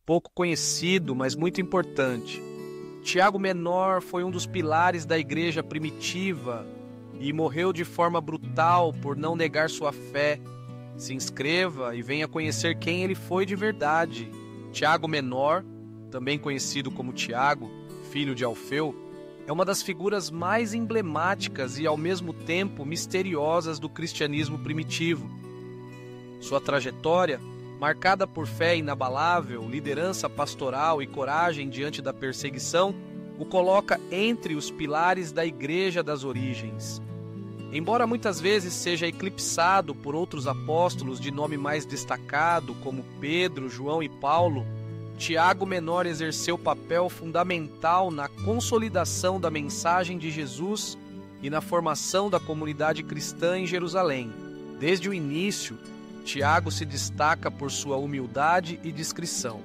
pouco conhecido, mas muito importante. Tiago Menor foi um dos pilares da igreja primitiva e morreu de forma brutal por não negar sua fé. Se inscreva e venha conhecer quem ele foi de verdade. Tiago Menor, também conhecido como Tiago, filho de Alfeu, é uma das figuras mais emblemáticas e ao mesmo tempo misteriosas do cristianismo primitivo. Sua trajetória, marcada por fé inabalável, liderança pastoral e coragem diante da perseguição, o coloca entre os pilares da Igreja das Origens. Embora muitas vezes seja eclipsado por outros apóstolos de nome mais destacado, como Pedro, João e Paulo, Tiago Menor exerceu papel fundamental na consolidação da mensagem de Jesus e na formação da comunidade cristã em Jerusalém. Desde o início, Tiago se destaca por sua humildade e discrição.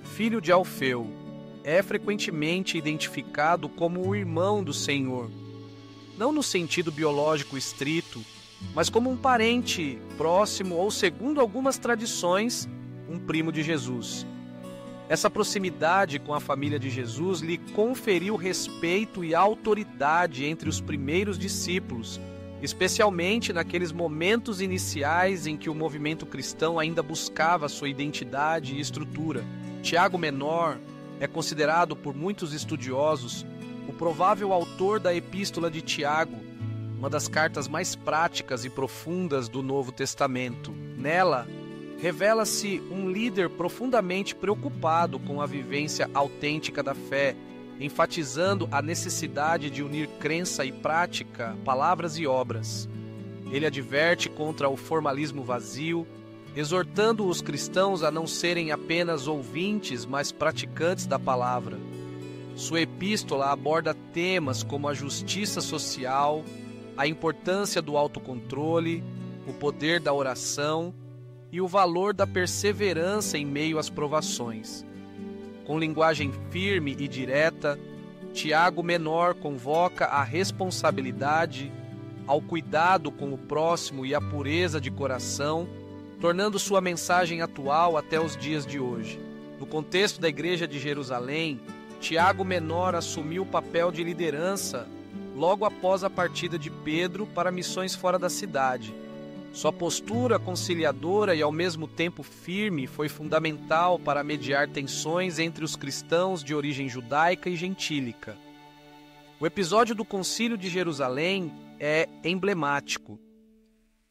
Filho de Alfeu, é frequentemente identificado como o irmão do Senhor, não no sentido biológico estrito, mas como um parente próximo ou, segundo algumas tradições, um primo de Jesus. Essa proximidade com a família de Jesus lhe conferiu respeito e autoridade entre os primeiros discípulos, especialmente naqueles momentos iniciais em que o movimento cristão ainda buscava sua identidade e estrutura. Tiago Menor é considerado por muitos estudiosos o provável autor da Epístola de Tiago, uma das cartas mais práticas e profundas do Novo Testamento. Nela, revela-se um líder profundamente preocupado com a vivência autêntica da fé, enfatizando a necessidade de unir crença e prática, palavras e obras. Ele adverte contra o formalismo vazio, exortando os cristãos a não serem apenas ouvintes, mas praticantes da palavra. Sua epístola aborda temas como a justiça social, a importância do autocontrole, o poder da oração e o valor da perseverança em meio às provações. Com linguagem firme e direta, Tiago Menor convoca à responsabilidade, ao cuidado com o próximo e à pureza de coração, tornando sua mensagem atual até os dias de hoje. No contexto da Igreja de Jerusalém, Tiago Menor assumiu o papel de liderança logo após a partida de Pedro para missões fora da cidade. Sua postura conciliadora e ao mesmo tempo firme foi fundamental para mediar tensões entre os cristãos de origem judaica e gentílica. O episódio do Concílio de Jerusalém é emblemático.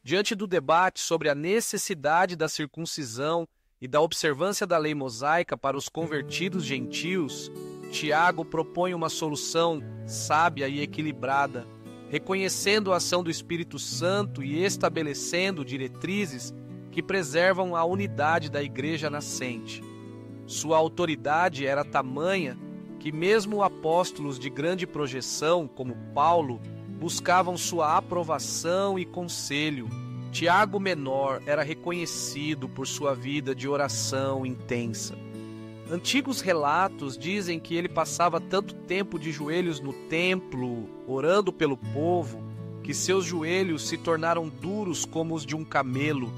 Diante do debate sobre a necessidade da circuncisão e da observância da lei mosaica para os convertidos gentios, Tiago propõe uma solução sábia e equilibrada, reconhecendo a ação do Espírito Santo e estabelecendo diretrizes que preservam a unidade da igreja nascente. Sua autoridade era tamanha que mesmo apóstolos de grande projeção, como Paulo, buscavam sua aprovação e conselho. Tiago Menor era reconhecido por sua vida de oração intensa. Antigos relatos dizem que ele passava tanto tempo de joelhos no templo, orando pelo povo, que seus joelhos se tornaram duros como os de um camelo.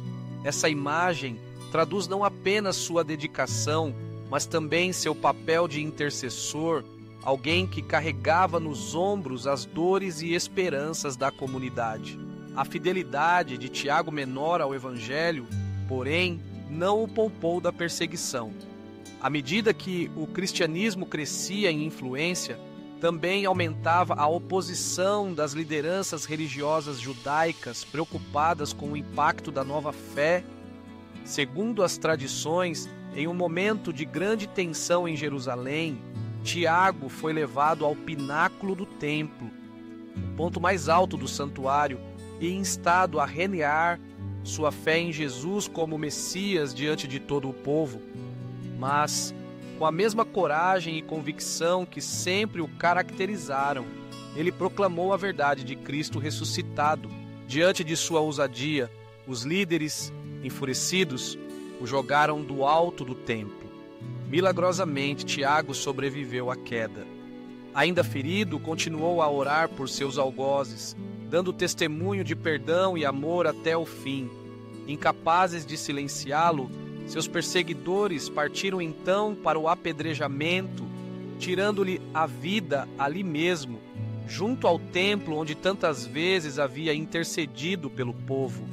Essa imagem traduz não apenas sua dedicação, mas também seu papel de intercessor, alguém que carregava nos ombros as dores e esperanças da comunidade. A fidelidade de Tiago Menor ao Evangelho, porém, não o poupou da perseguição. À medida que o cristianismo crescia em influência, também aumentava a oposição das lideranças religiosas judaicas preocupadas com o impacto da nova fé. Segundo as tradições, em um momento de grande tensão em Jerusalém, Tiago foi levado ao pináculo do templo, o ponto mais alto do santuário, e instado a renegar sua fé em Jesus como Messias diante de todo o povo. Mas, com a mesma coragem e convicção que sempre o caracterizaram, ele proclamou a verdade de Cristo ressuscitado. Diante de sua ousadia, os líderes, enfurecidos, o jogaram do alto do templo. Milagrosamente, Tiago sobreviveu à queda. Ainda ferido, continuou a orar por seus algozes, dando testemunho de perdão e amor até o fim. Incapazes de silenciá-lo, Seus perseguidores partiram então para o apedrejamento, tirando-lhe a vida ali mesmo, junto ao templo onde tantas vezes havia intercedido pelo povo.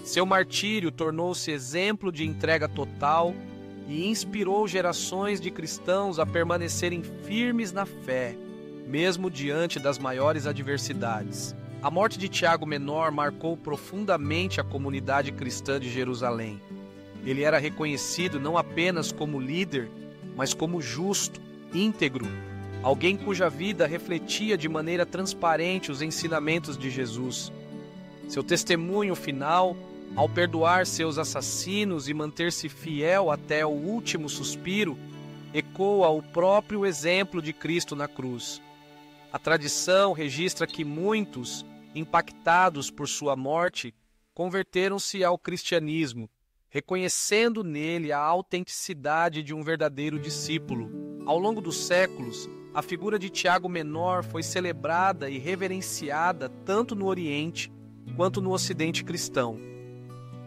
Seu martírio tornou-se exemplo de entrega total e inspirou gerações de cristãos a permanecerem firmes na fé, mesmo diante das maiores adversidades. A morte de Tiago Menor marcou profundamente a comunidade cristã de Jerusalém. Ele era reconhecido não apenas como líder, mas como justo, íntegro, alguém cuja vida refletia de maneira transparente os ensinamentos de Jesus. Seu testemunho final, ao perdoar seus assassinos e manter-se fiel até o último suspiro, ecoa o próprio exemplo de Cristo na cruz. A tradição registra que muitos, impactados por sua morte, converteram-se ao cristianismo, reconhecendo nele a autenticidade de um verdadeiro discípulo. Ao longo dos séculos, a figura de Tiago Menor foi celebrada e reverenciada tanto no Oriente quanto no Ocidente cristão.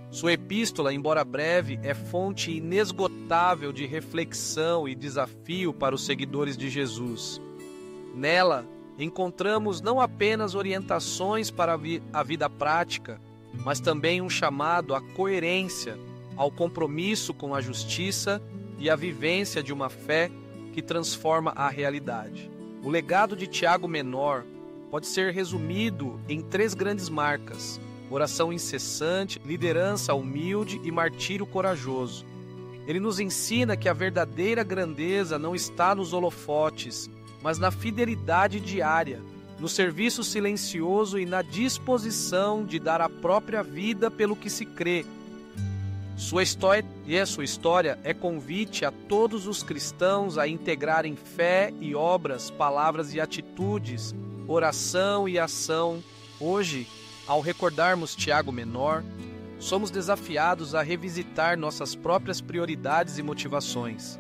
Sua epístola, embora breve, é fonte inesgotável de reflexão e desafio para os seguidores de Jesus. Nela, encontramos não apenas orientações para a vida prática, mas também um chamado à coerência, ao compromisso com a justiça e à vivência de uma fé que transforma a realidade. O legado de Tiago Menor pode ser resumido em 3 grandes marcas: oração incessante, liderança humilde e martírio corajoso. Ele nos ensina que a verdadeira grandeza não está nos holofotes, mas na fidelidade diária, no serviço silencioso e na disposição de dar a própria vida pelo que se crê. Sua história é convite a todos os cristãos a integrarem fé e obras, palavras e atitudes, oração e ação. Hoje, ao recordarmos Tiago Menor, somos desafiados a revisitar nossas próprias prioridades e motivações.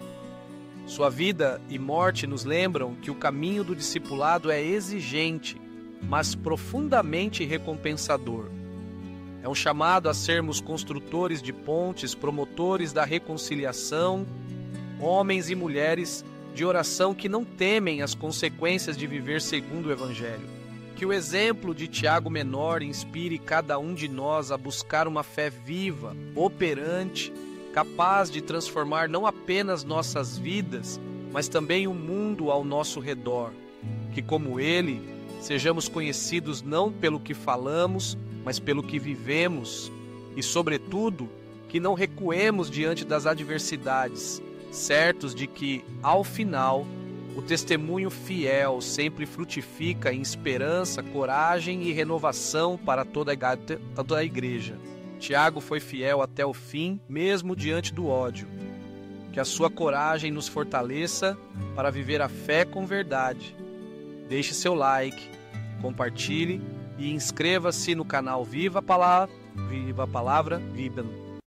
Sua vida e morte nos lembram que o caminho do discipulado é exigente, mas profundamente recompensador. É um chamado a sermos construtores de pontes, promotores da reconciliação, homens e mulheres de oração que não temem as consequências de viver segundo o Evangelho. Que o exemplo de Tiago Menor inspire cada um de nós a buscar uma fé viva, operante, capaz de transformar não apenas nossas vidas, mas também o mundo ao nosso redor. Que, como ele, sejamos conhecidos não pelo que falamos, mas pelo que vivemos, e, sobretudo, que não recuemos diante das adversidades, certos de que, ao final, o testemunho fiel sempre frutifica em esperança, coragem e renovação para toda a igreja. Tiago foi fiel até o fim, mesmo diante do ódio. Que a sua coragem nos fortaleça para viver a fé com verdade. Deixe seu like, compartilhe e inscreva-se no canal Viva a Palavra, Viva.